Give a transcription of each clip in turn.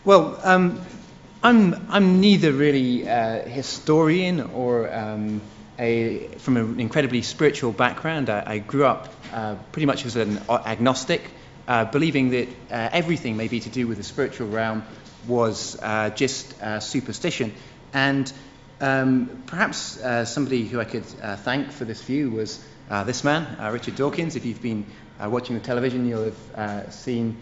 Well, I'm neither really a historian or from an incredibly spiritual background. I grew up pretty much as an agnostic, believing that everything maybe to do with the spiritual realm was just superstition. And perhaps somebody who I could thank for this view was this man, Richard Dawkins. If you've been watching the television, you'll have seen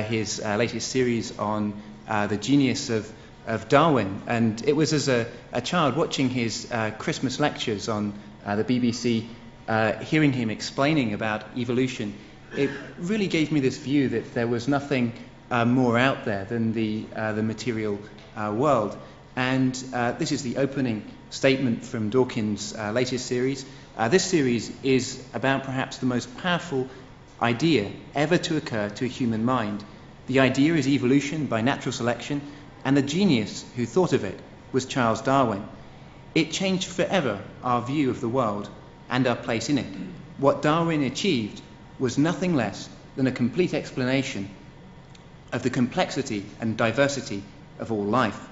his latest series on the genius of Darwin. And it was as a child watching his Christmas lectures on the BBC, hearing him explaining about evolution, it really gave me this view that there was nothing more out there than the material world. And this is the opening statement from Dawkins' latest series. This series is about perhaps the most powerful idea ever to occur to a human mind. The idea is evolution by natural selection, and the genius who thought of it was Charles Darwin. It changed forever our view of the world and our place in it. What Darwin achieved was nothing less than a complete explanation of the complexity and diversity of all life.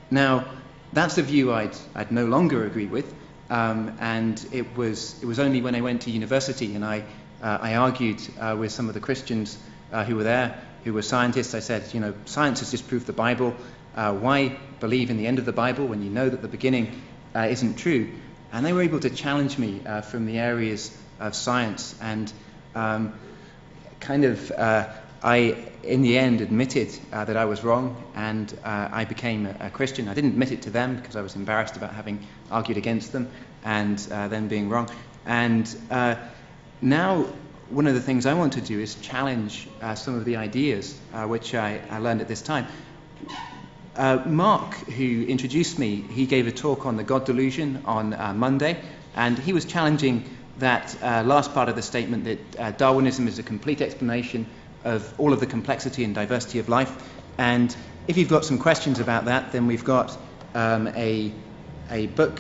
Now, that's a view I'd no longer agree with, and it was only when I went to university and I argued with some of the Christians who were there, who were scientists. I said, science has disproved the Bible. Why believe in the end of the Bible when you know that the beginning isn't true? And they were able to challenge me from the areas of science, and I, in the end, admitted that I was wrong, and I became a Christian. I didn't admit it to them because I was embarrassed about having argued against them and them being wrong. And now one of the things I want to do is challenge some of the ideas which I learned at this time. Mark, who introduced me, he gave a talk on the God delusion on Monday, and he was challenging that last part of the statement that Darwinism is a complete explanation of all of the complexity and diversity of life. And if you've got some questions about that, then we've got a book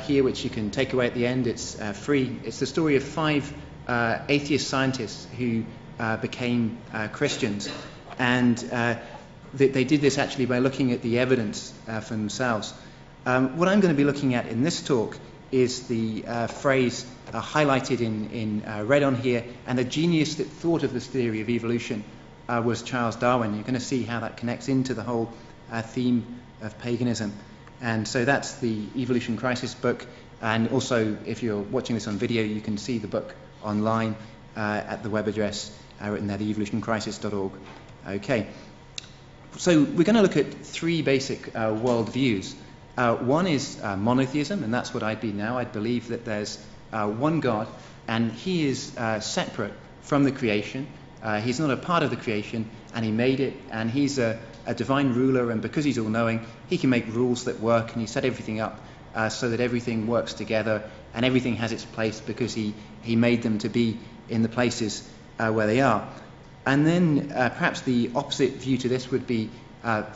here which you can take away at the end. It's free. It's the story of 5 atheist scientists who became Christians, and they did this actually by looking at the evidence for themselves. What I'm going to be looking at in this talk is the phrase highlighted in red on here, and the genius that thought of this theory of evolution was Charles Darwin. You're going to see how that connects into the whole theme of paganism. And so that's the Evolution Crisis book, and also if you're watching this on video, you can see the book online at the web address written there, theevolutioncrisis.org. Okay, so we're going to look at 3 basic worldviews. One is monotheism, and that's what I'd be now. I'd believe that there's one God, and he is separate from the creation. He's not a part of the creation, and he made it, and he's a divine ruler, and because he's all-knowing, he can make rules that work, and he set everything up so that everything works together, and everything has its place because he made them to be in the places where they are. And then perhaps the opposite view to this would be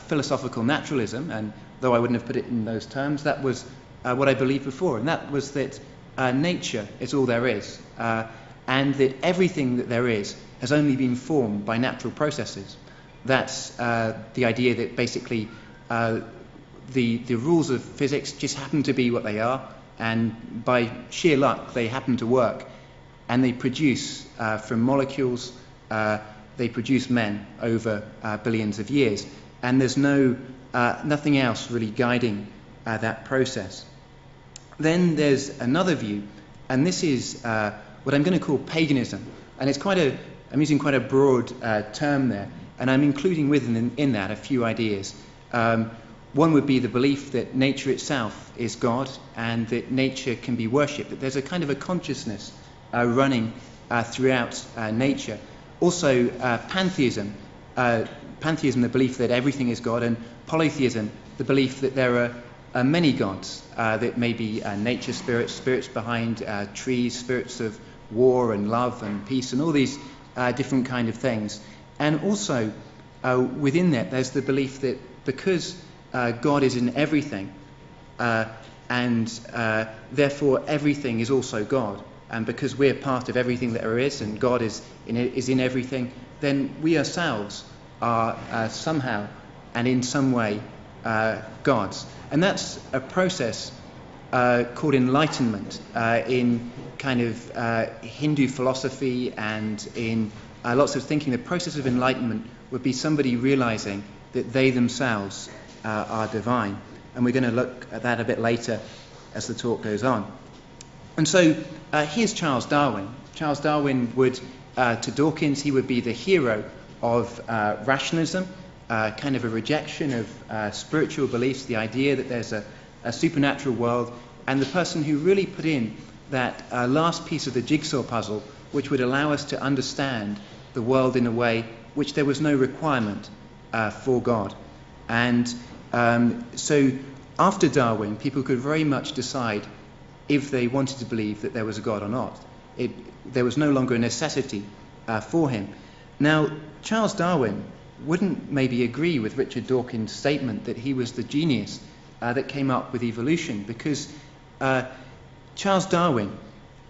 philosophical naturalism, and though I wouldn't have put it in those terms, that was what I believed before, and that was that nature is all there is, and that everything that there is has only been formed by natural processes. That's the idea that basically the rules of physics just happen to be what they are, and by sheer luck they happen to work, and they produce from molecules, they produce men over billions of years, and there's nothing else really guiding that process. Then there's another view, and this is what I'm going to call paganism, and I'm using quite a broad term there, and I'm including within that a few ideas. One would be the belief that nature itself is God, and that nature can be worshipped, that there's a kind of a consciousness running throughout nature. Also pantheism, the belief that everything is God, and polytheism, the belief that there are many gods, that may be nature spirits behind trees, spirits of war and love and peace and all these different kind of things. And also within that there's the belief that because God is in everything, and therefore everything is also God, and because we're part of everything that there is, and God is in everything, then we ourselves are somehow and in some way gods. And that's a process called enlightenment in kind of Hindu philosophy and in lots of thinking. The process of enlightenment would be somebody realizing that they themselves are divine. And we're going to look at that a bit later as the talk goes on. And so here's Charles Darwin. Charles Darwin would, to Dawkins, he would be the hero of rationalism, kind of a rejection of spiritual beliefs, the idea that there's a supernatural world, and the person who really put in that last piece of the jigsaw puzzle which would allow us to understand the world in a way which there was no requirement for God. And so after Darwin, people could very much decide if they wanted to believe that there was a God or not. There was no longer a necessity for him. Now, Charles Darwin wouldn't maybe agree with Richard Dawkins' statement that he was the genius that came up with evolution, because Charles Darwin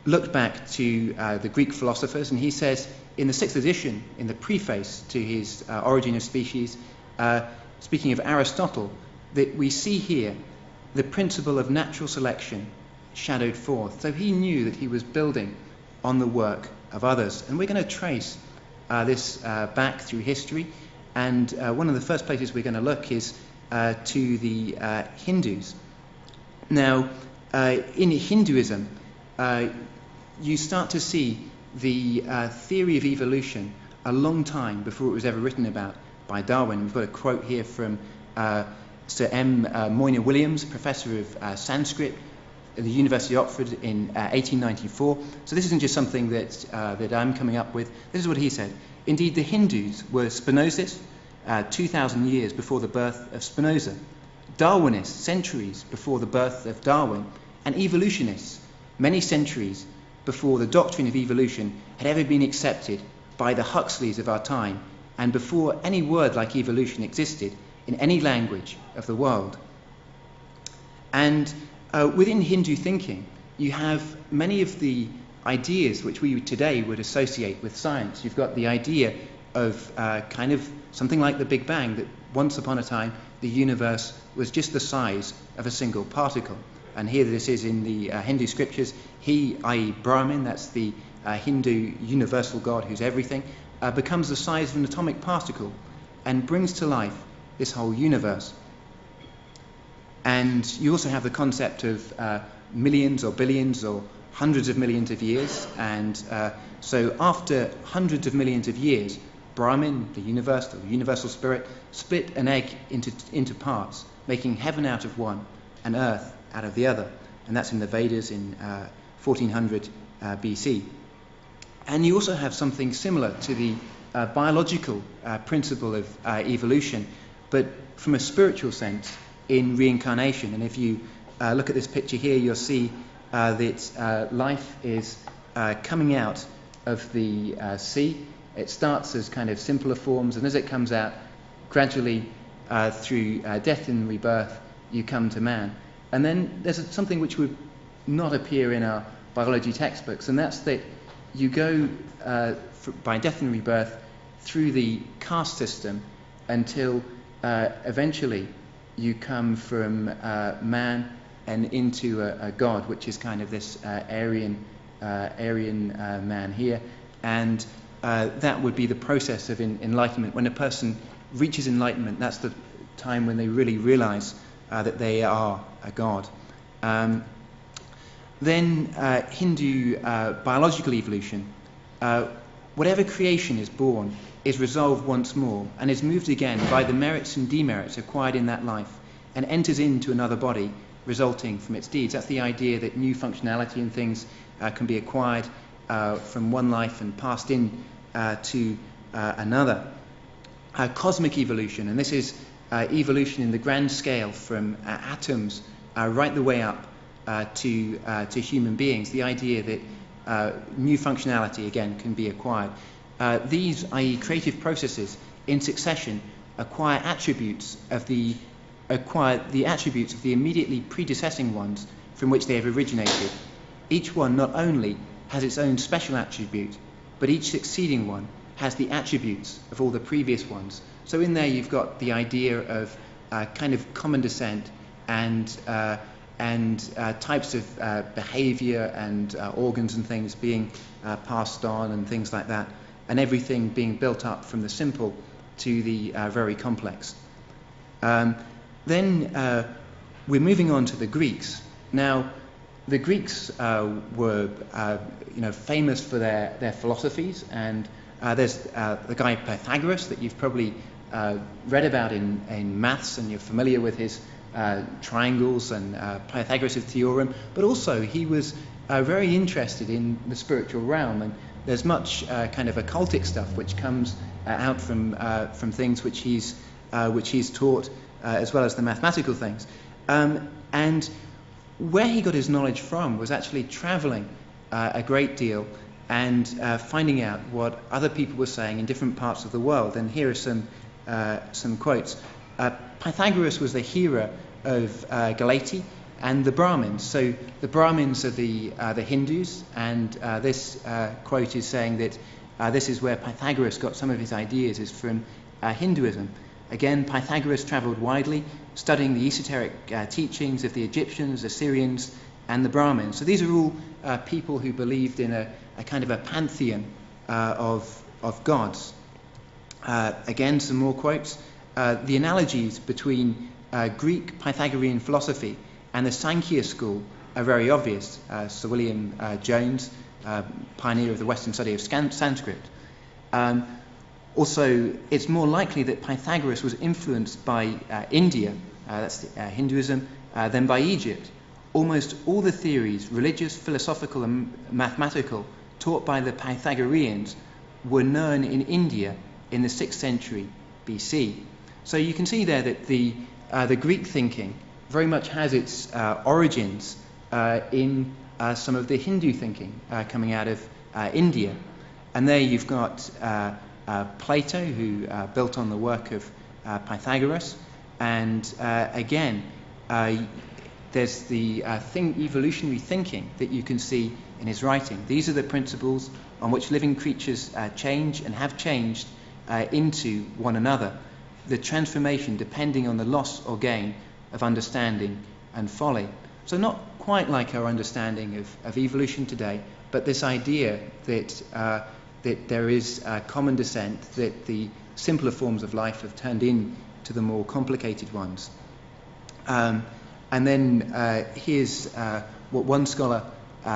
looked back to the Greek philosophers, and he says in the 6th edition, in the preface to his Origin of Species, speaking of Aristotle, that we see here the principle of natural selection shadowed forth. So he knew that he was building on the work of others. And we're going to trace this back through history. And one of the first places we're going to look is to the Hindus. Now, in Hinduism, you start to see the theory of evolution a long time before it was ever written about by Darwin. We've got a quote here from Sir M. Moynier Williams, professor of Sanskrit at the University of Oxford in 1894. So this isn't just something that I'm coming up with. This is what he said. Indeed, the Hindus were Spinozists 2,000 years before the birth of Spinoza, Darwinists centuries before the birth of Darwin, and evolutionists many centuries before the doctrine of evolution had ever been accepted by the Huxleys of our time, and before any word like evolution existed in any language of the world. And within Hindu thinking, you have many of the ideas which we today would associate with science. You've got the idea of kind of something like the Big Bang, that once upon a time the universe was just the size of a single particle. And here this is in the Hindu scriptures. He, i.e. Brahman, that's the Hindu universal God who's everything, becomes the size of an atomic particle and brings to life this whole universe. And you also have the concept of millions or billions or hundreds of millions of years. And so after hundreds of millions of years, Brahman, the universe, the universal spirit, split an egg into parts, making heaven out of one and earth out of the other. And that's in the Vedas in 1400 BC. And you also have something similar to the biological principle of evolution, but from a spiritual sense in reincarnation. And if you look at this picture here, you'll see that life is coming out of the sea. It starts as kind of simpler forms, and as it comes out, gradually through death and rebirth, you come to man. And then there's something which would not appear in our biology textbooks, and that's that you go by death and rebirth through the caste system until eventually you come from man and into a god, which is kind of this Aryan man here. And that would be the process of enlightenment. When a person reaches enlightenment, that's the time when they really realize that they are a god. Then Hindu biological evolution, whatever creation is born is resolved once more and is moved again by the merits and demerits acquired in that life and enters into another body resulting from its deeds. That's the idea that new functionality and things can be acquired from one life and passed in to another. Cosmic evolution, and this is evolution in the grand scale from atoms right the way up to human beings. The idea that new functionality again can be acquired. These, i.e. creative processes in succession, acquire the attributes of the immediately predecessing ones from which they have originated. Each one not only has its own special attribute, but each succeeding one has the attributes of all the previous ones. So in there you've got the idea of kind of common descent and types of behavior and organs and things being passed on and things like that, and everything being built up from the simple to the very complex. Then we're moving on to the Greeks. Now, the Greeks were famous for their philosophies, and there's the guy Pythagoras that you've probably read about in maths, and you're familiar with his triangles and Pythagoras' theorem, but also he was very interested in the spiritual realm, and there's much kind of occultic stuff which comes out from things which he's taught, as well as the mathematical things. And where he got his knowledge from was actually traveling a great deal and finding out what other people were saying in different parts of the world. And here are some quotes. Pythagoras was the hero of Galati and the Brahmins. So the Brahmins are the Hindus, and this quote is saying that this is where Pythagoras got some of his ideas, is from Hinduism. Again, Pythagoras travelled widely, studying the esoteric teachings of the Egyptians, Assyrians, and the Brahmins. So these are all people who believed in a kind of a pantheon of gods. Again, some more quotes. The analogies between Greek Pythagorean philosophy and the Sankhya school are very obvious. Sir William Jones, pioneer of the Western study of Sanskrit. Also, it's more likely that Pythagoras was influenced by India, that's Hinduism, than by Egypt. Almost all the theories, religious, philosophical, and mathematical, taught by the Pythagoreans were known in India in the 6th century BC. So you can see there that the Greek thinking very much has its origins in some of the Hindu thinking coming out of India. And there you've got Plato, who built on the work of Pythagoras, and again there's the evolutionary thinking that you can see in his writing. These are the principles on which living creatures change and have changed into one another. The transformation depending on the loss or gain of understanding and folly. So not quite like our understanding of evolution today, but this idea that there is common descent, that the simpler forms of life have turned into the more complicated ones. And then here's what one scholar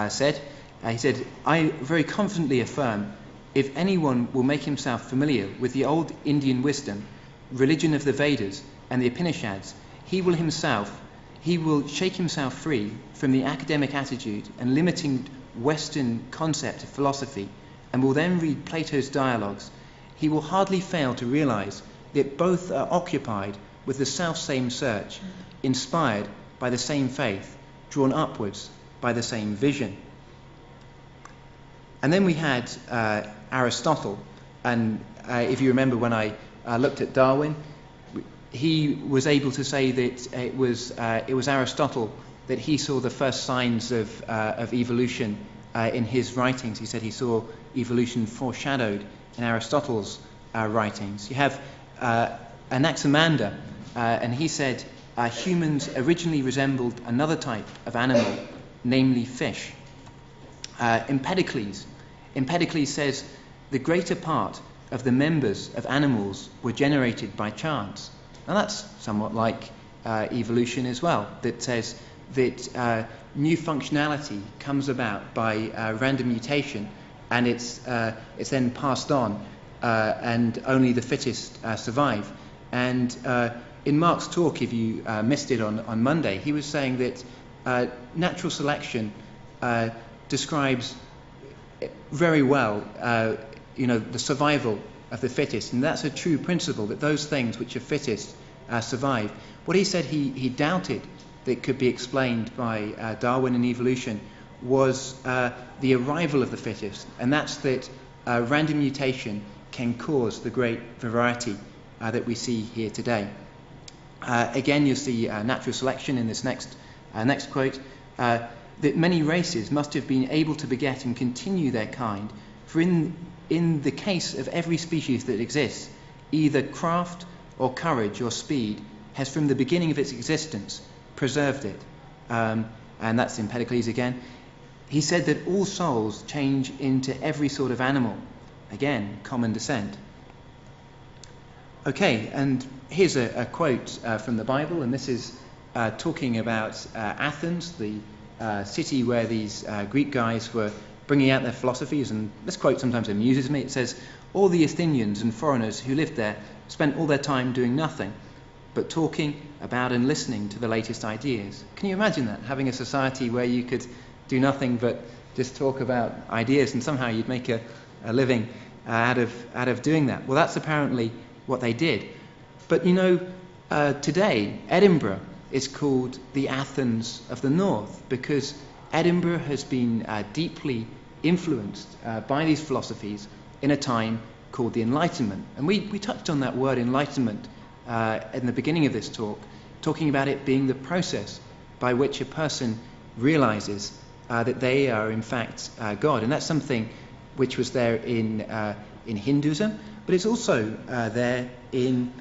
said. He said, "I very confidently affirm, if anyone will make himself familiar with the old Indian wisdom, religion of the Vedas and the Upanishads, he will shake himself free from the academic attitude and limiting Western concept of philosophy, and will then read Plato's dialogues. He will hardly fail to realize that both are occupied with the self-same search, inspired by the same faith, drawn upwards by the same vision." And then we had Aristotle, and if you remember when I looked at Darwin, he was able to say that it was Aristotle that he saw the first signs of evolution in his writings. He said he saw evolution foreshadowed in Aristotle's writings. You have Anaximander, and he said humans originally resembled another type of animal, namely fish. Empedocles says the greater part of the members of animals were generated by chance. Now that's somewhat like evolution as well, that says that new functionality comes about by random mutation, and it's then passed on, and only the fittest survive. And in Mark's talk, if you missed it on Monday, he was saying that natural selection describes very well the survival of the fittest, and that's a true principle, that those things which are fittest survive. What he said he doubted that could be explained by Darwin and evolution was the arrival of the fittest, and that's that random mutation can cause the great variety that we see here today. Again, you'll see natural selection in this next quote, that many races must have been able to beget and continue their kind, for in the case of every species that exists, either craft or courage or speed, has from the beginning of its existence preserved it. And that's Empedocles again. He said that all souls change into every sort of animal. Again, common descent. Okay, and here's a quote from the Bible, and this is talking about Athens, the city where these Greek guys were bringing out their philosophies. And this quote sometimes amuses me. It says, "All the Athenians and foreigners who lived there spent all their time doing nothing but talking about and listening to the latest ideas." Can you imagine that, having a society where you could do nothing but just talk about ideas, and somehow you'd make a living out of doing that? Well, that's apparently what they did. But you know, today Edinburgh is called the Athens of the North, because Edinburgh has been deeply influenced by these philosophies in a time called the Enlightenment. And we touched on that word enlightenment in the beginning of this talk, talking about it being the process by which a person realizes that they are in fact God. And that's something which was there in Hinduism, but it's also there in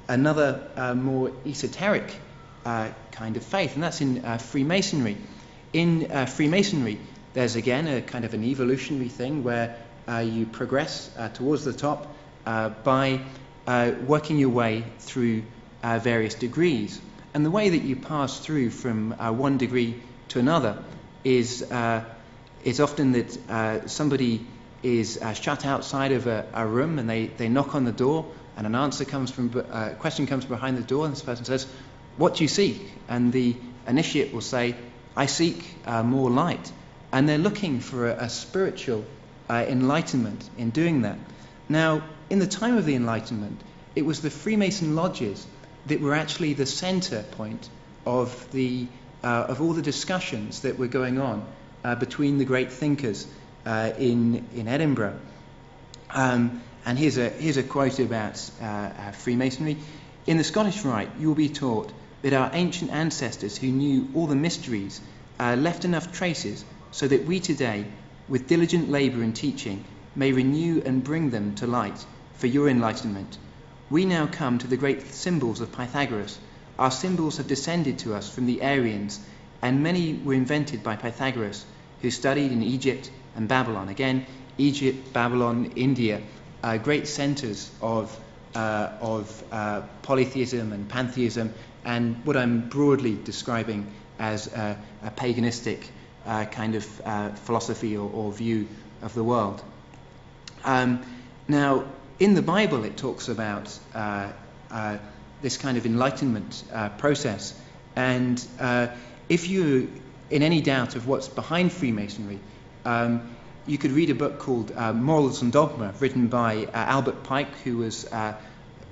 another more esoteric kind of faith, and that's in Freemasonry. In Freemasonry, there's again a kind of an evolutionary thing where you progress towards the top by working your way through various degrees. And the way that you pass through from one degree to another is often that somebody is shut outside of a room, and they knock on the door, and an answer comes from a question comes from behind the door, and this person says, "What do you seek?" And the initiate will say, "I seek more light." And they're looking for a spiritual enlightenment in doing that. Now, in the time of the Enlightenment, it was the Freemason lodges that were actually the centre point of all the discussions that were going on between the great thinkers in Edinburgh. And here's a quote about Freemasonry. "In the Scottish Rite, you will be taught that our ancient ancestors who knew all the mysteries left enough traces so that we today, with diligent labour and teaching, may renew and bring them to light for your enlightenment. We now come to the great symbols of Pythagoras. Our symbols have descended to us from the Aryans, and many were invented by Pythagoras, who studied in Egypt and Babylon." Again, Egypt, Babylon, India, great centres of polytheism and pantheism, and what I'm broadly describing as a paganistic kind of philosophy or view of the world. Now, in the Bible, it talks about this kind of enlightenment process, and if you're in any doubt of what's behind Freemasonry, you could read a book called Morals and Dogma, written by Albert Pike, who was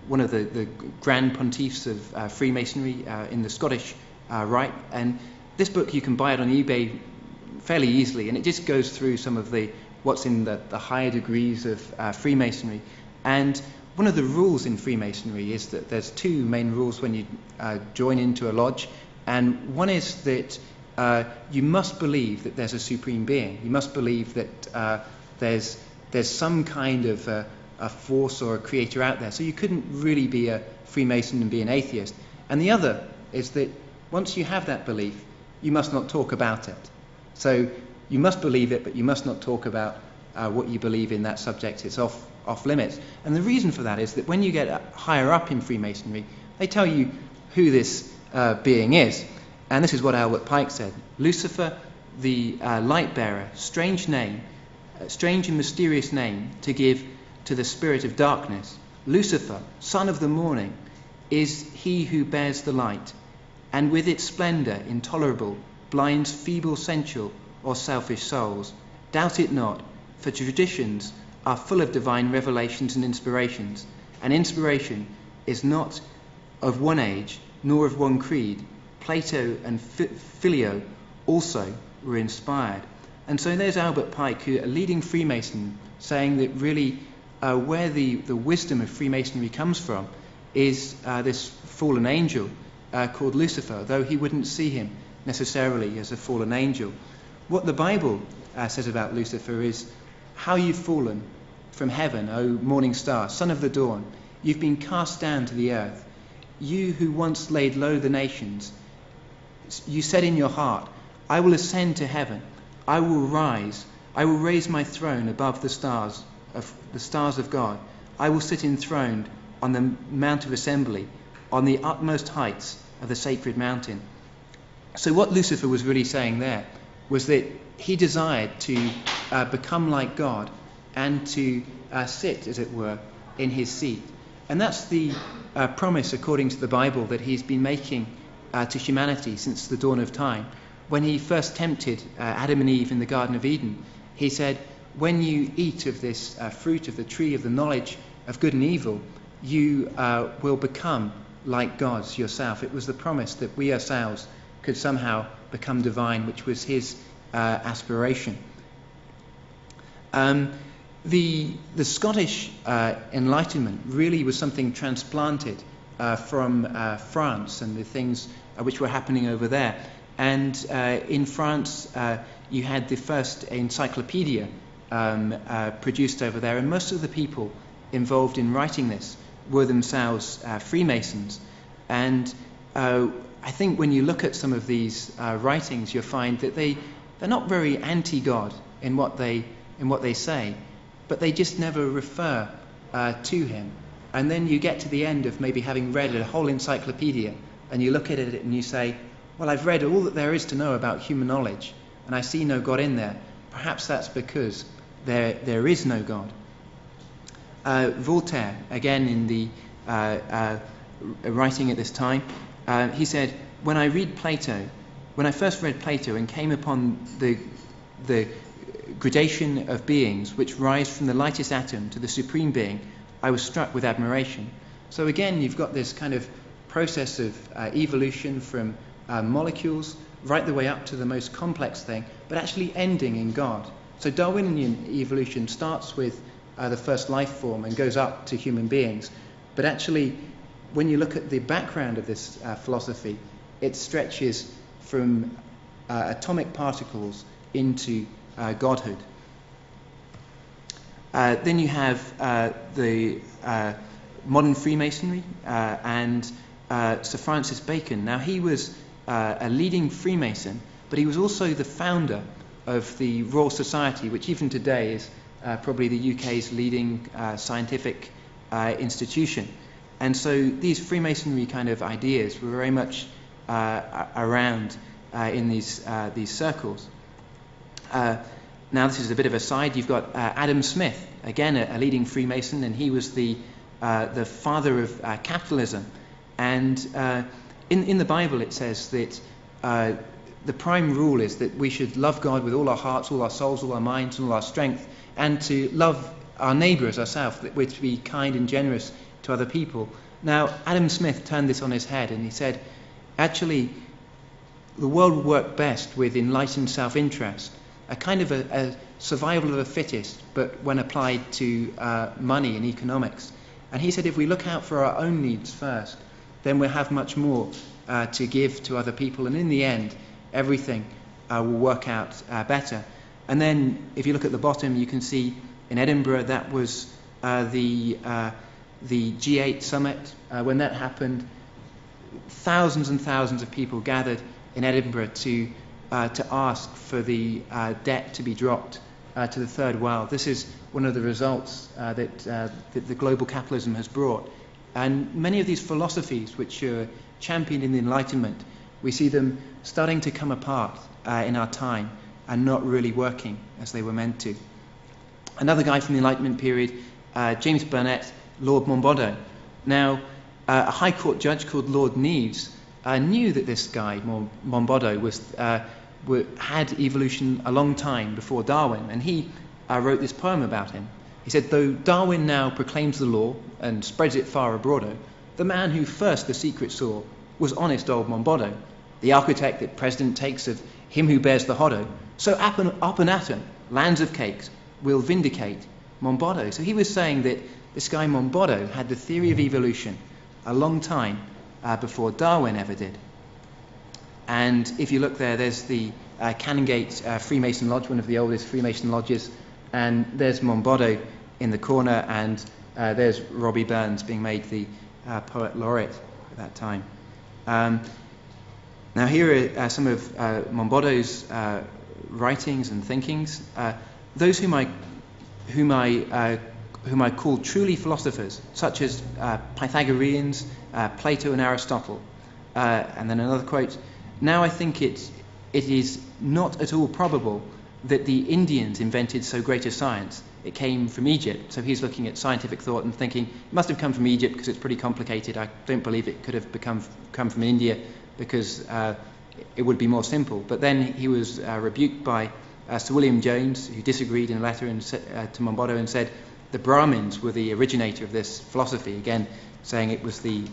one of the Grand Pontiffs of Freemasonry in the Scottish Rite. And this book, you can buy it on eBay fairly easily, and it just goes through some of what's in the higher degrees of Freemasonry. And one of the rules in Freemasonry is that there's two main rules when you join into a lodge, and one is that you must believe that there's a supreme being. You must believe that there's some kind of a force or a creator out there. So you couldn't really be a Freemason and be an atheist. And the other is that once you have that belief, you must not talk about it. So you must believe it, but you must not talk about what you believe in that subject. It's off limits. And the reason for that is that when you get higher up in Freemasonry, they tell you who this being is. And this is what Albert Pike said: "Lucifer, the light bearer, strange and mysterious name to give to the spirit of darkness. Lucifer, son of the morning, is he who bears the light, and with its splendour intolerable blinds feeble sensual or selfish souls. Doubt it not, for traditions are full of divine revelations and inspirations, and inspiration is not of one age nor of one creed. Plato and Philo also were inspired." And so there's Albert Pike, who, a leading Freemason, saying that really where the wisdom of Freemasonry comes from is this fallen angel called Lucifer, though he wouldn't see him necessarily as a fallen angel. What the Bible says about Lucifer is, "How you've fallen from heaven, O morning star, son of the dawn. You've been cast down to the earth. You who once laid low the nations, you said in your heart, I will ascend to heaven. I will raise my throne above the stars of God. I will sit enthroned on the Mount of Assembly, on the utmost heights of the sacred mountain. So what Lucifer was really saying there was that he desired to become like God and to sit, as it were, in his seat. And that's the promise, according to the Bible, that he's been making to humanity since the dawn of time. When he first tempted Adam and Eve in the Garden of Eden, he said, when you eat of this fruit of the tree of the knowledge of good and evil, you will become like gods yourself. It was the promise that we ourselves could somehow become divine, which was his aspiration. The Scottish Enlightenment really was something transplanted from France and the things which were happening over there. And in France, you had the first encyclopedia produced over there, and most of the people involved in writing this were themselves Freemasons. And I think when you look at some of these writings, you'll find that they're not very anti-God in what they say, but they just never refer to him. And then you get to the end of maybe having read a whole encyclopedia, and you look at it and you say, well, I've read all that there is to know about human knowledge, and I see no God in there. Perhaps that's because there is no God. Voltaire, again in the writing at this time, he said, when I first read Plato and came upon the gradation of beings which rise from the lightest atom to the supreme being, I was struck with admiration. So again, you've got this kind of process of evolution from molecules right the way up to the most complex thing, but actually ending in God. So Darwinian evolution starts with the first life form and goes up to human beings. But actually, when you look at the background of this philosophy, it stretches from atomic particles into godhood. Then you have the modern Freemasonry and Sir Francis Bacon. Now, he was a leading Freemason, but he was also the founder of the Royal Society, which even today is probably the UK's leading scientific institution. And so these Freemasonry kind of ideas were very much around in these circles. Now, this is a bit of a side. You've got Adam Smith, again a leading Freemason, and he was the father of capitalism. And in the Bible it says that the prime rule is that we should love God with all our hearts, all our souls, all our minds, and all our strength, and to love our neighbour as ourselves, that we're to be kind and generous to other people. Now, Adam Smith turned this on his head, and he said, actually, the world will work best with enlightened self-interest, a kind of a survival of the fittest, but when applied to money and economics. And he said, if we look out for our own needs first, then we'll have much more to give to other people, and in the end, everything will work out better. And then, if you look at the bottom, you can see in Edinburgh that was the G8 summit. When that happened, thousands and thousands of people gathered in Edinburgh to ask for the debt to be dropped to the third world. This is one of the results that the global capitalism has brought. And many of these philosophies which are championed in the Enlightenment, we see them starting to come apart in our time and not really working as they were meant to. Another guy from the Enlightenment period, James Burnet, Lord Monboddo. Now, a High Court judge called Lord Neves knew that this guy, Monboddo, had evolution a long time before Darwin, and he wrote this poem about him. He said, though Darwin now proclaims the law and spreads it far abroader, the man who first the secret saw was honest old Monboddo, the architect that President takes of him who bears the hoddo. So up and atom, lands of cakes, will vindicate Monboddo. So he was saying that this guy Monboddo had the theory of evolution a long time before Darwin ever did. And if you look there, there's the Canongate Freemason Lodge, one of the oldest Freemason lodges, and there's Monboddo in the corner, and There's Robbie Burns being made the poet laureate at that time. Now here are some of Mombodo's writings and thinkings. Those whom I call truly philosophers, such as Pythagoreans, Plato and Aristotle. And then another quote, now I think it is not at all probable that the Indians invented so great a science. It came from Egypt. So he's looking at scientific thought and thinking, it must have come from Egypt because it's pretty complicated. I don't believe it could have come from India because it would be more simple. But then he was rebuked by Sir William Jones, who disagreed in a letter to Mombodo and said the Brahmins were the originator of this philosophy, again saying it was the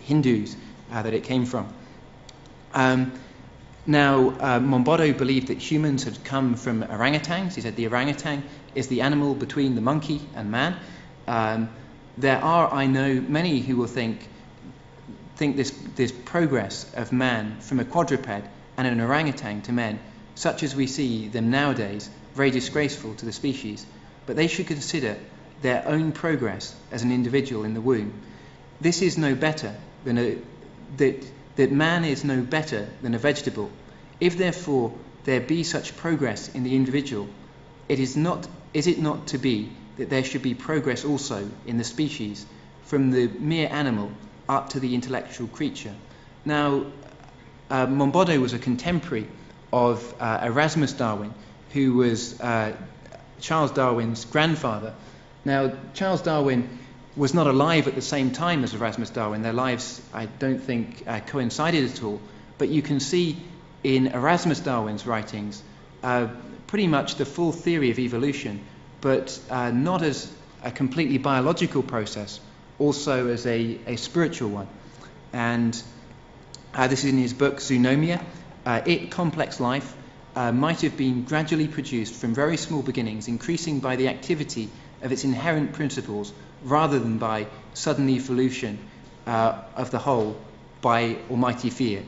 Hindus that it came from. Now, Mombodo believed that humans had come from orangutans. He said the orangutan is the animal between the monkey and man. There are, I know, many who will think this progress of man from a quadruped and an orangutan to men, such as we see them nowadays, very disgraceful to the species. But they should consider their own progress as an individual in the womb. This is no better than that man is no better than a vegetable. If therefore there be such progress in the individual, is it not to be that there should be progress also in the species, from the mere animal up to the intellectual creature? Now, Mombodo was a contemporary of Erasmus Darwin, who was Charles Darwin's grandfather. Now, Charles Darwin was not alive at the same time as Erasmus Darwin. Their lives, I don't think, coincided at all. But you can see in Erasmus Darwin's writings pretty much the full theory of evolution, but not as a completely biological process, also as a spiritual one. And this is in his book Zoonomia. Complex life, might have been gradually produced from very small beginnings, increasing by the activity of its inherent principles rather than by sudden evolution of the whole by almighty fiat.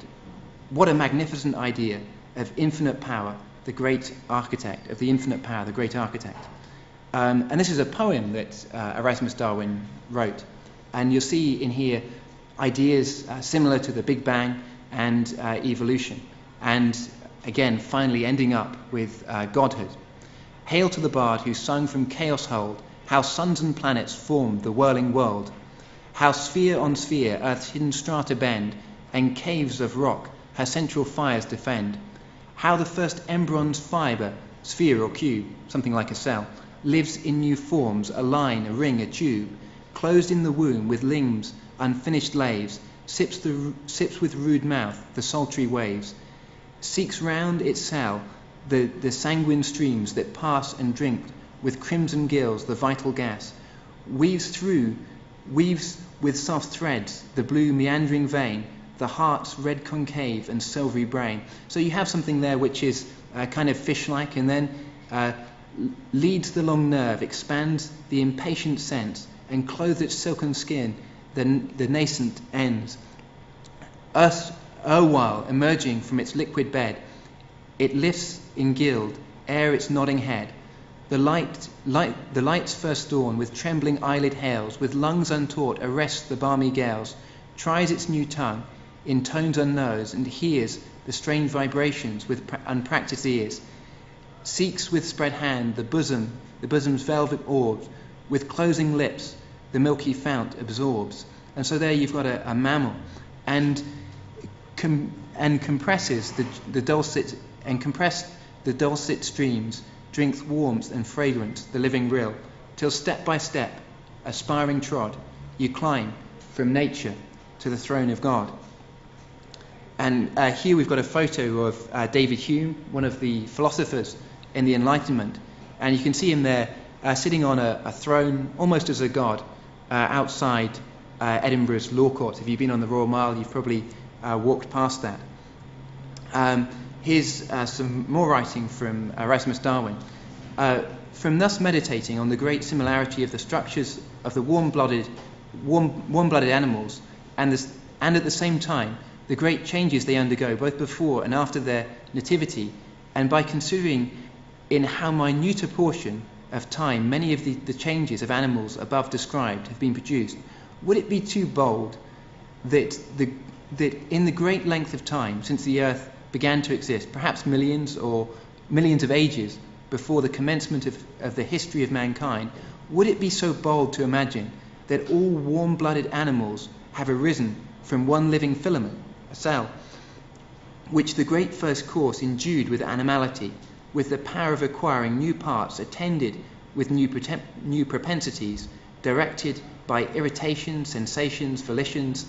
What a magnificent idea of infinite power, the great architect, of the infinite power, the great architect. And this is a poem that Erasmus Darwin wrote. And you'll see in here ideas similar to the Big Bang and evolution. And again, finally ending up with godhood. Hail to the bard who sung from chaos hold, how suns and planets formed the whirling world, how sphere on sphere earth's hidden strata bend, and caves of rock her central fires defend, how the first embryon's fibre, sphere or cube, something like a cell, lives in new forms, a line, a ring, a tube, closed in the womb with limbs unfinished laves, sips with rude mouth the sultry waves, seeks round its cell the sanguine streams that pass and drink with crimson gills the vital gas, weaves with soft threads the blue meandering vein, the heart's red concave and silvery brain. So you have something there which is kind of fish-like, and then leads the long nerve, expands the impatient sense, and clothes its silken skin the nascent ends. Earth, erewhile emerging from its liquid bed, it lifts in gild ere its nodding head. The light's first dawn with trembling eyelid hails, with lungs untaught arrests the balmy gales, tries its new tongue in tones unknown, and hears the strange vibrations with unpracticed ears, seeks with spread hand the bosom's velvet orbs, with closing lips the milky fount absorbs. And so there you've got a mammal, and compresses the dulcet, and compressed the dulcet streams, drinks warmth and fragrance the living rill, till step by step, aspiring trod, you climb from nature to the throne of God. And here we've got a photo of David Hume, one of the philosophers in the Enlightenment, and you can see him there sitting on a throne, almost as a god, outside Edinburgh's Law Courts. If you've been on the Royal Mile, you've probably walked past that. Here's some more writing from Erasmus Darwin. From thus meditating on the great similarity of the structures of the warm-blooded animals, and at the same time the great changes they undergo both before and after their nativity, and by considering in how minute a portion of time, many of the changes of animals above described have been produced, would it be too bold that in the great length of time since the Earth began to exist, perhaps millions or millions of ages before the commencement of the history of mankind, would it be so bold to imagine that all warm-blooded animals have arisen from one living filament, a cell, which the great first course endued with animality, with the power of acquiring new parts attended with new propensities, directed by irritations, sensations, volitions,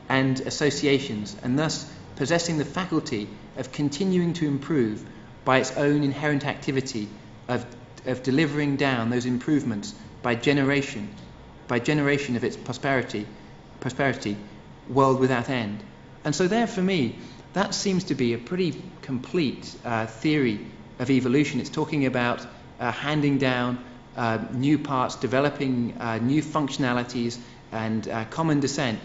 and associations, and thus possessing the faculty of continuing to improve by its own inherent activity of delivering down those improvements by generation of its prosperity, world without end. And so there, for me, that seems to be a pretty complete theory of evolution. It's talking about handing down new parts, developing new functionalities, and common descent.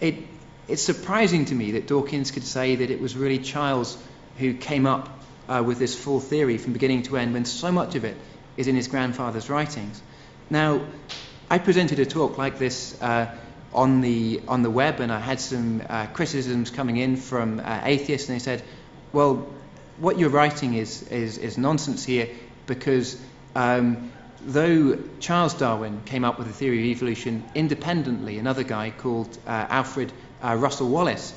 It's surprising to me that Dawkins could say that it was really Childs who came up with this full theory from beginning to end, when so much of it is in his grandfather's writings. Now, I presented a talk like this on the web, and I had some criticisms coming in from atheists, and they said, well, what you're writing is nonsense here, because though Charles Darwin came up with a theory of evolution independently, another guy called Alfred Russel Wallace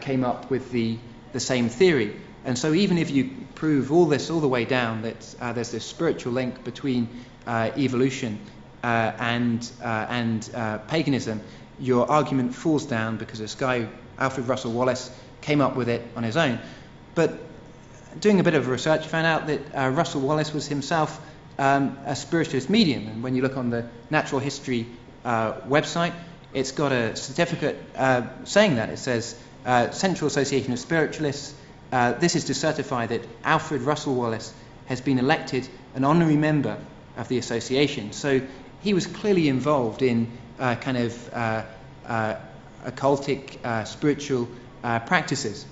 came up with the same theory. And so even if you prove all the way down that there's this spiritual link between evolution and paganism, your argument falls down because this guy, Alfred Russel Wallace, came up with it on his own. But doing a bit of research, I found out that Russel Wallace was himself a spiritualist medium. And when you look on the Natural History website, it's got a certificate saying that. It says, Central Association of Spiritualists. This is to certify that Alfred Russel Wallace has been elected an honorary member of the association. So he was clearly involved in kind of occultic spiritual practices.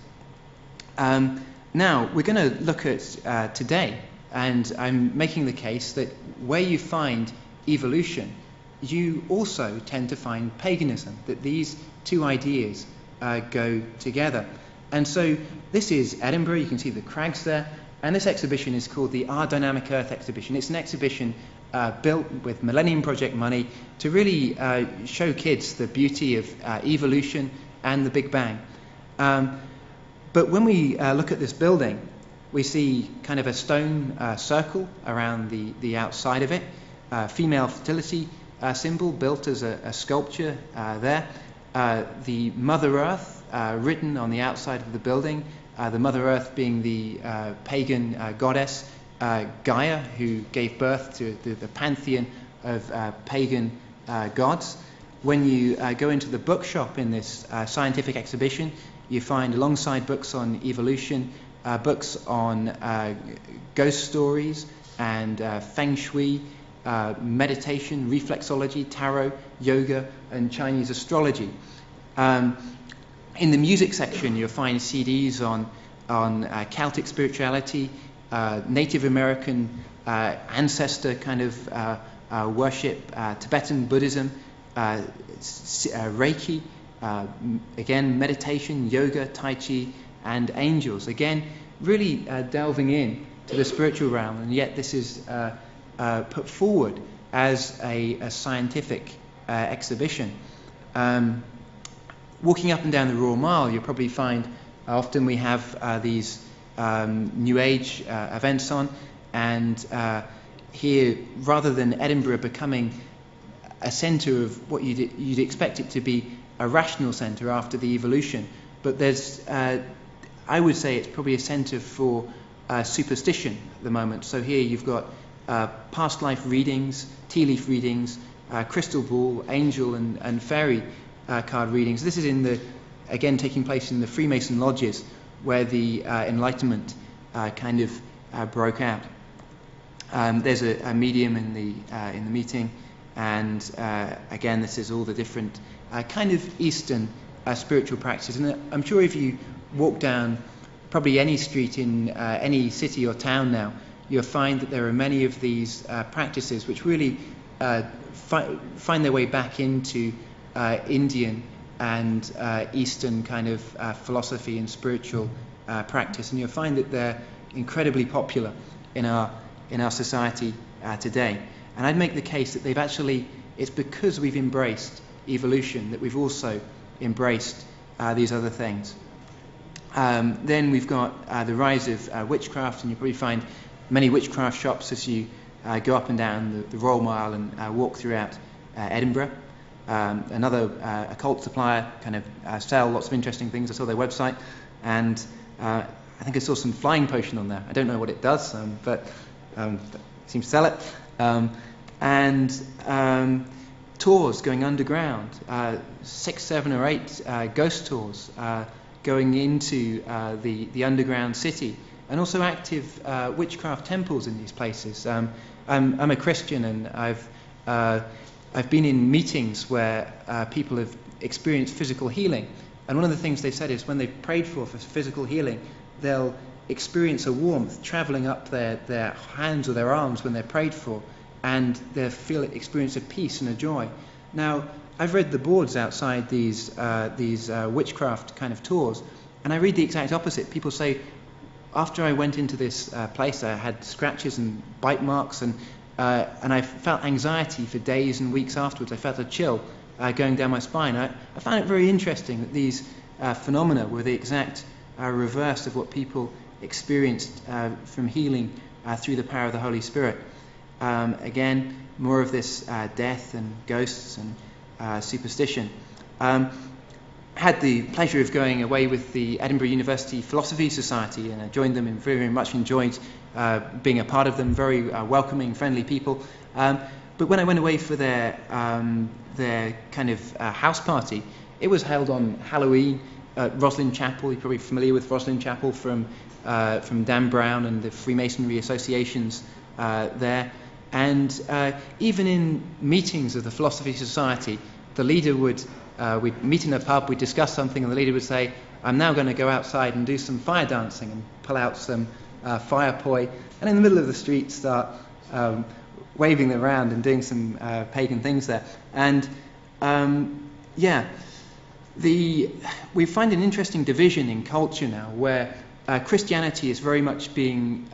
Now, we're going to look at today, and I'm making the case that where you find evolution, you also tend to find paganism, that these two ideas go together. And so this is Edinburgh, you can see the crags there, and this exhibition is called the Our Dynamic Earth Exhibition. It's an exhibition built with Millennium Project money to really show kids the beauty of evolution and the Big Bang. But when we look at this building, we see kind of a stone circle around the outside of it, female fertility symbol built as a sculpture there, the Mother Earth written on the outside of the building, the Mother Earth being the pagan goddess Gaia, who gave birth to the pantheon of pagan gods. When you go into the bookshop in this scientific exhibition, you find alongside books on evolution, books on ghost stories and feng shui, meditation, reflexology, tarot, yoga, and Chinese astrology. In the music section, you'll find CDs on Celtic spirituality, Native American ancestor kind of worship, Tibetan Buddhism, Reiki, again meditation, yoga, Tai Chi, and angels. Again, really delving in to the spiritual realm, and yet this is put forward as a scientific exhibition. Walking up and down the Royal Mile, you'll probably find often we have these New Age events on, and here, rather than Edinburgh becoming a centre of what you'd expect it to be, a rational centre after the evolution, but there's, I would say it's probably a centre for superstition at the moment. So here you've got past life readings, tea leaf readings, crystal ball, angel and fairy card readings. This is again taking place in the Freemason lodges where the Enlightenment kind of broke out. There's a medium in the meeting, and again this is all the different kind of Eastern spiritual practices. And I'm sure if you walk down probably any street in any city or town now, you'll find that there are many of these practices which really find their way back into Indian and Eastern kind of philosophy and spiritual practice, and you'll find that they're incredibly popular in our society today. And I'd make the case that it's because we've embraced evolution that we've also embraced these other things. Then we've got the rise of witchcraft, and you probably find many witchcraft shops as you go up and down the Royal Mile and walk throughout Edinburgh. Another occult supplier kind of sell lots of interesting things. I saw their website, and I think I saw some flying potion on there. I don't know what it does, but seems to sell it. And tours going underground, 6, 7 or 8 ghost tours going into the underground city, and also active witchcraft temples in these places. I'm a Christian, and I've been in meetings where people have experienced physical healing, and one of the things they've said is when they've prayed for physical healing, they'll experience a warmth travelling up their hands or their arms when they're prayed for, and they'll experience a peace and a joy. Now, I've read the boards outside these witchcraft kind of tours, and I read the exact opposite. People say, after I went into this place, I had scratches and bite marks, and I felt anxiety for days and weeks afterwards. I felt a chill going down my spine. I found it very interesting that these phenomena were the exact reverse of what people experienced from healing through the power of the Holy Spirit. Again, more of this death and ghosts and superstition. Had the pleasure of going away with the Edinburgh University Philosophy Society, and I joined them and very, very much enjoyed being a part of them. Very welcoming, friendly people. But when I went away for their kind of house party, it was held on Halloween at Roslin Chapel. You're probably familiar with Roslin Chapel from Dan Brown and the Freemasonry associations there. And even in meetings of the Philosophy Society, the leader we'd meet in a pub, we'd discuss something, and the leader would say, I'm now going to go outside and do some fire dancing, and pull out some fire poi, and in the middle of the street start waving them around and doing some pagan things there. And we find an interesting division in culture now, where Christianity is very much being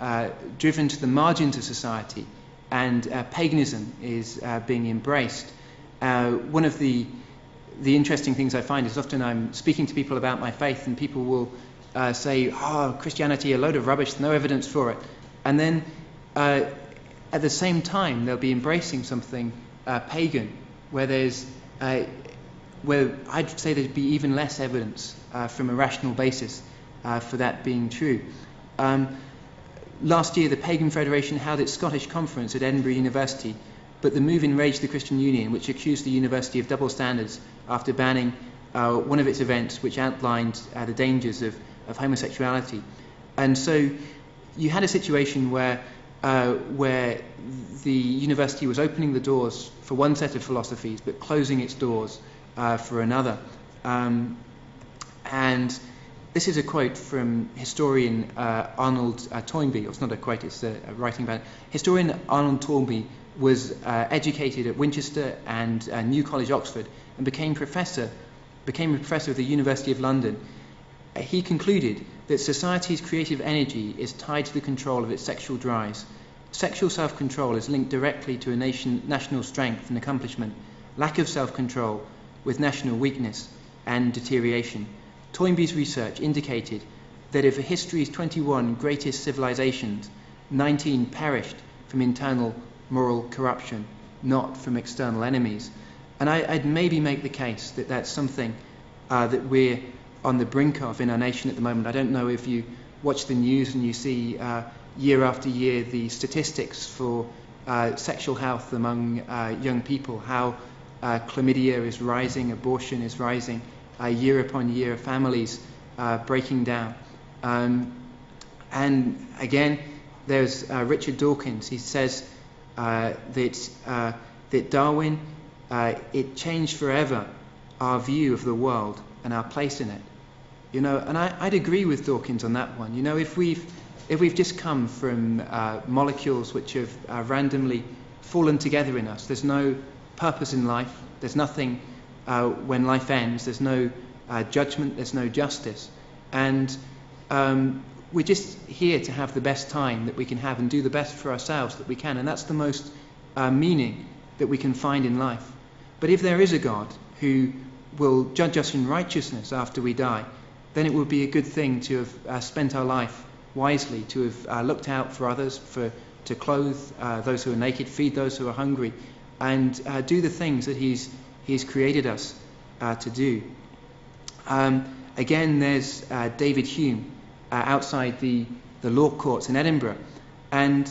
driven to the margins of society, and paganism is being embraced. One of the interesting things I find is often I'm speaking to people about my faith, and people will say, Christianity, a load of rubbish, no evidence for it. And then at the same time, they'll be embracing something pagan, where where I'd say there'd be even less evidence from a rational basis for that being true. Last year, the Pagan Federation held its Scottish conference at Edinburgh University, but the move enraged the Christian Union, which accused the university of double standards after banning one of its events, which outlined the dangers of homosexuality. And so you had a situation where the university was opening the doors for one set of philosophies, but closing its doors for another. And this is a quote from historian Arnold Toynbee. It's not a quote, it's a writing about it. Historian Arnold Toynbee was educated at Winchester and New College, Oxford, and became a professor of the University of London. He concluded that society's creative energy is tied to the control of its sexual drives. Sexual self-control is linked directly to a national strength and accomplishment. Lack of self-control with national weakness and deterioration. Toynbee's research indicated that of history's 21 greatest civilizations, 19 perished from internal moral corruption, not from external enemies. And I'd maybe make the case that that's something that we're on the brink of in our nation at the moment. I don't know if you watch the news and you see year after year the statistics for sexual health among young people, how chlamydia is rising, abortion is rising, year upon year, families breaking down. And again, there's Richard Dawkins. He says that Darwin, it changed forever our view of the world and our place in it. And I'd agree with Dawkins on that one. If we've if we've just come from molecules which have randomly fallen together in us, there's no purpose in life, there's nothing when life ends, there's no judgment, there's no justice. And we're just here to have the best time that we can have and do the best for ourselves that we can. And that's the most meaning that we can find in life. But if there is a God who will judge us in righteousness after we die, then it would be a good thing to have spent our life wisely, to have looked out for others, to clothe those who are naked, feed those who are hungry, and do the things that He's created us to do. Again, there's David Hume outside the law courts in Edinburgh, and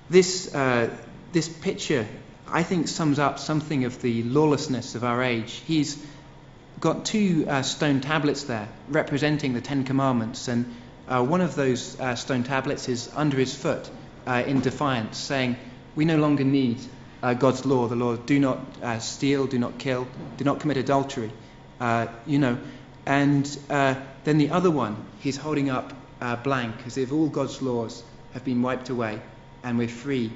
this picture, I think, sums up something of the lawlessness of our age. He's got two stone tablets there representing the Ten Commandments, and one of those stone tablets is under his foot in defiance, saying, we no longer need God's law, the law, do not steal, do not kill, do not commit adultery, and then the other one, he's holding up blank, as if all God's laws have been wiped away and we're free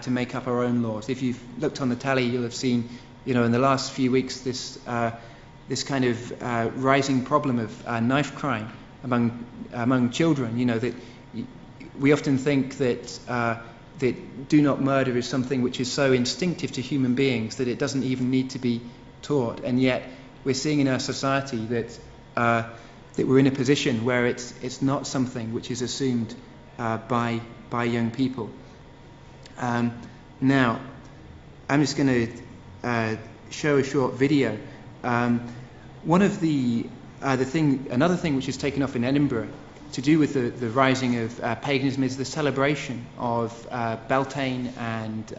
to make up our own laws. If you've looked on the tally, you'll have seen, in the last few weeks, this kind of rising problem of knife crime among children. That we often think that do not murder is something which is so instinctive to human beings that it doesn't even need to be taught, and yet we're seeing in our society that we're in a position where it's not something which is assumed by young people. Now, I'm just going to show a short video. Another thing which is taken off in Edinburgh to do with the rising of paganism is the celebration of Beltane and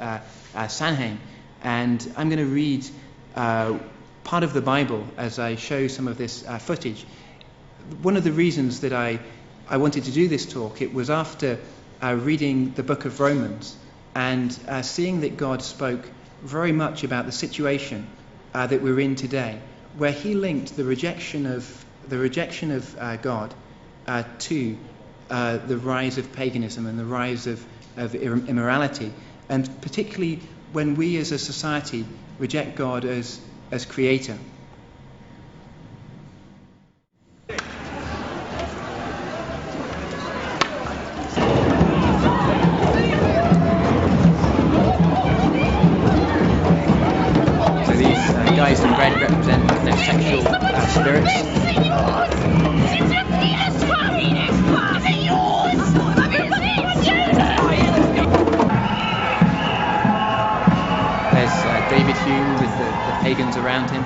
Samhain. And I'm going to read part of the Bible as I show some of this footage. One of the reasons that I wanted to do this talk, it was after reading the book of Romans and seeing that God spoke very much about the situation that we're in today, where He linked the rejection of God to the rise of paganism and the rise of immorality, and particularly when we as a society reject God as creator. So these guys in red represent their sexual spirits. David Hume with the pagans around him.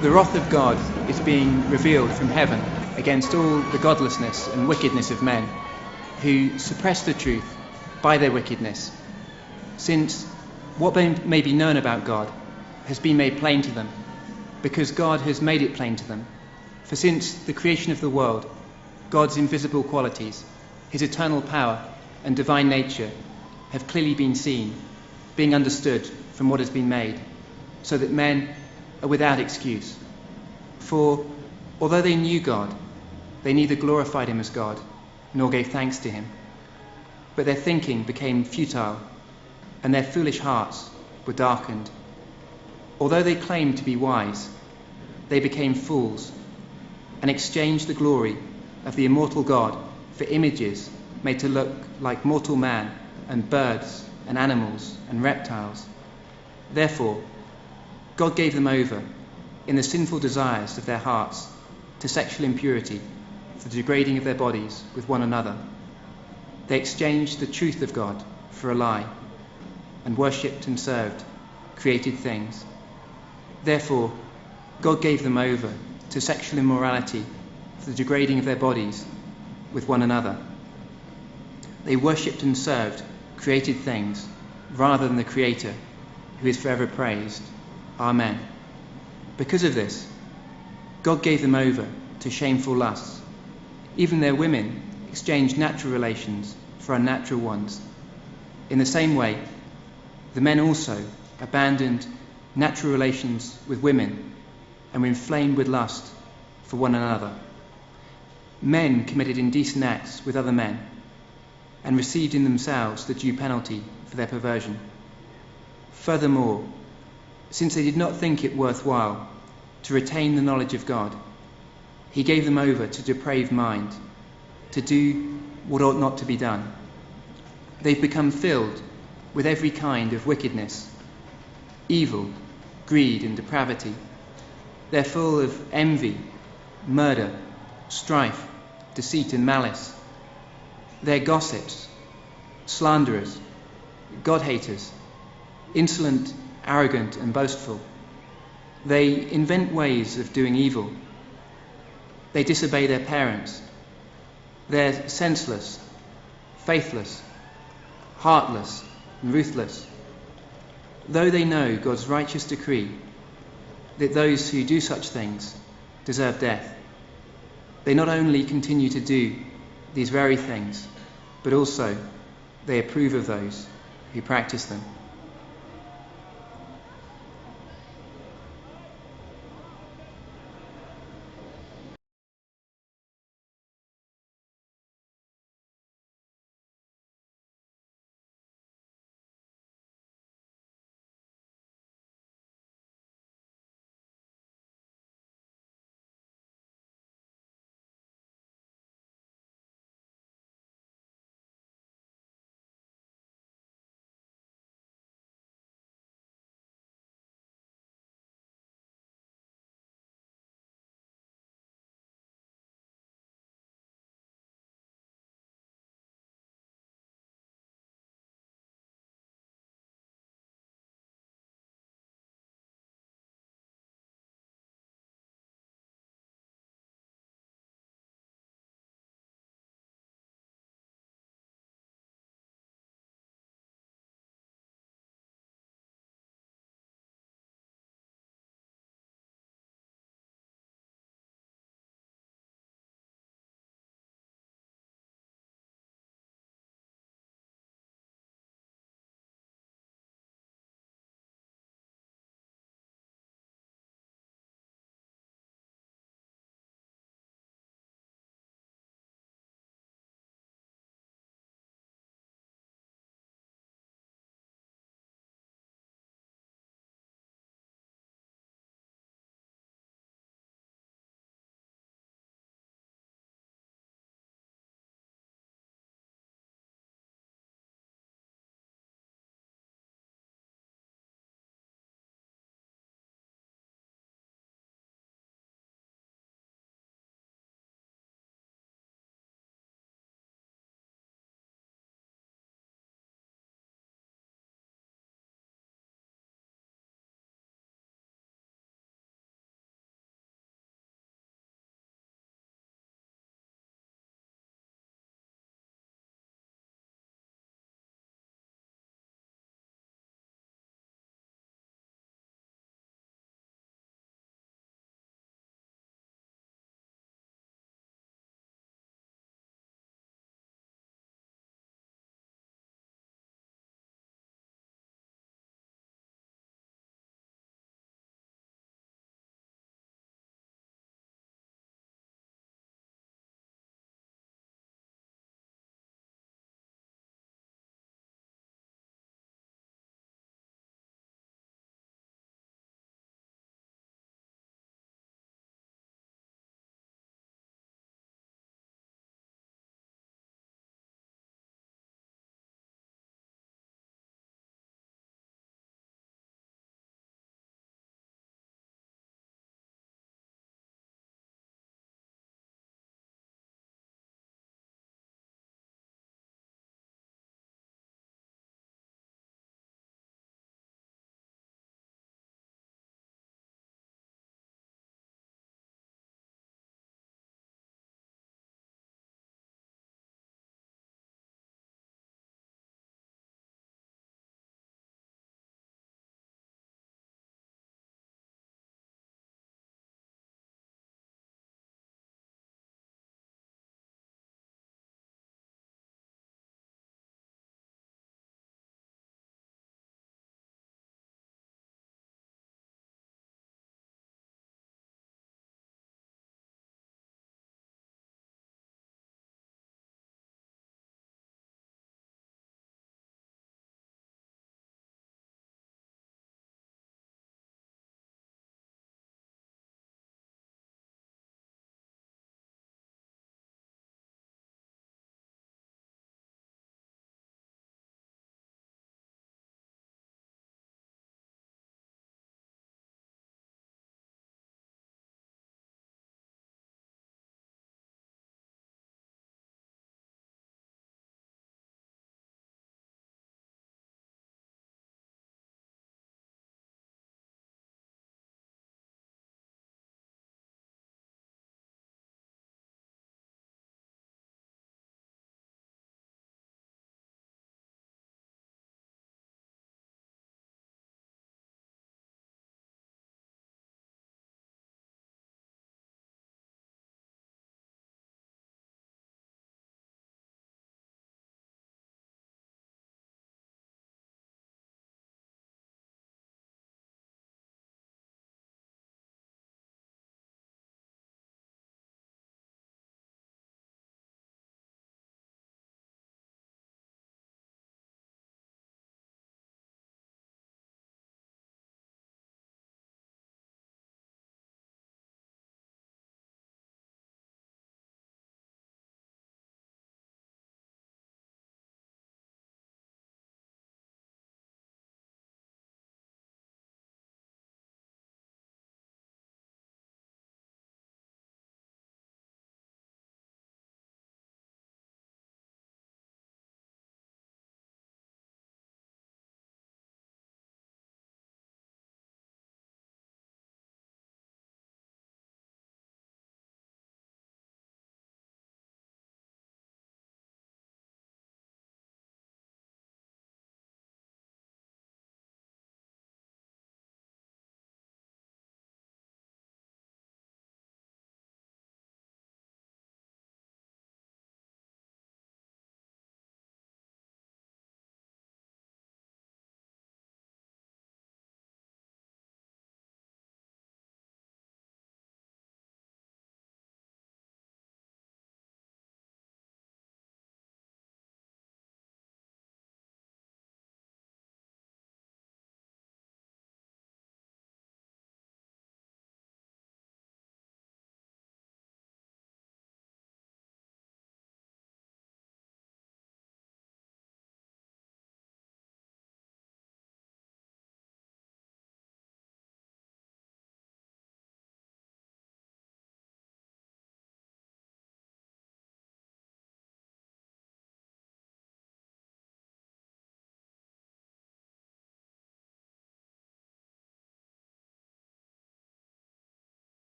The wrath of God is being revealed from heaven against all the godlessness and wickedness of men who suppress the truth by their wickedness, since what may be known about God has been made plain to them, because God has made it plain to them. For since the creation of the world, God's invisible qualities, His eternal power and divine nature have clearly been seen, being understood from what has been made, so that men are without excuse. For although they knew God, they neither glorified Him as God, nor gave thanks to Him. But their thinking became futile, and their foolish hearts were darkened. Although they claimed to be wise, they became fools and exchanged the glory of the immortal God for images made to look like mortal man and birds and animals and reptiles. Therefore, God gave them over in the sinful desires of their hearts to sexual impurity, for the degrading of their bodies with one another. They exchanged the truth of God for a lie and worshipped and served created things. Therefore, God gave them over to sexual immorality for the degrading of their bodies with one another. They worshipped and served created things rather than the Creator, who is forever praised. Amen. Because of this, God gave them over to shameful lusts. Even their women exchanged natural relations for unnatural ones, In the same way, the men also abandoned natural relations with women and were inflamed with lust for one another. Men committed indecent acts with other men and received in themselves the due penalty for their perversion. Furthermore, since they did not think it worthwhile to retain the knowledge of God, he gave them over to depraved mind, to do what ought not to be done. They've become filled with every kind of wickedness, evil, greed and depravity. They're full of envy, murder, strife, deceit and malice. They're gossips, slanderers, God-haters, insolent, arrogant and boastful. They invent ways of doing evil. They disobey their parents. They're senseless, faithless, heartless and ruthless. Though they know God's righteous decree that those who do such things deserve death, they not only continue to do these very things, but also they approve of those who practice them.